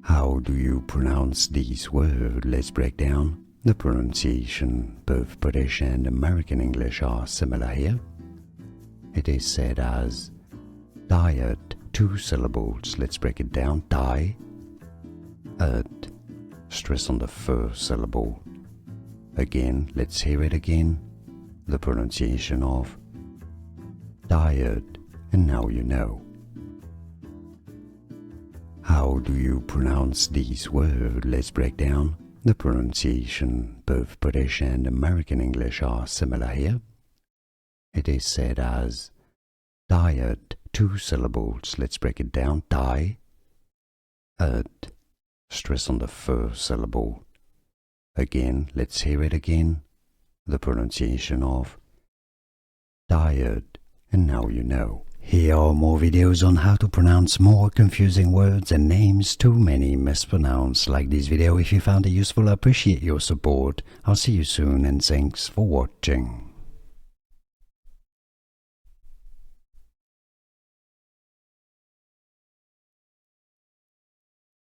How do you pronounce these words? Let's break down. The pronunciation, both British and American English are similar here. It is said as dyad, 2 syllables. Let's break it down. Dyad. Stress on the first syllable. Again, let's hear it again. The pronunciation of dyad, and now you know. How do you pronounce these words? Let's break down. The pronunciation, both British and American English are similar here. It is said as dyad, 2 syllables. Let's break it down. Dyad. Stress on the first syllable. Again, let's hear it again. The pronunciation of dyad, and now you know. Here are more videos on how to pronounce more confusing words and names too many mispronounced. Like this video if you found it useful. I appreciate your support. I'll see you soon and thanks for watching.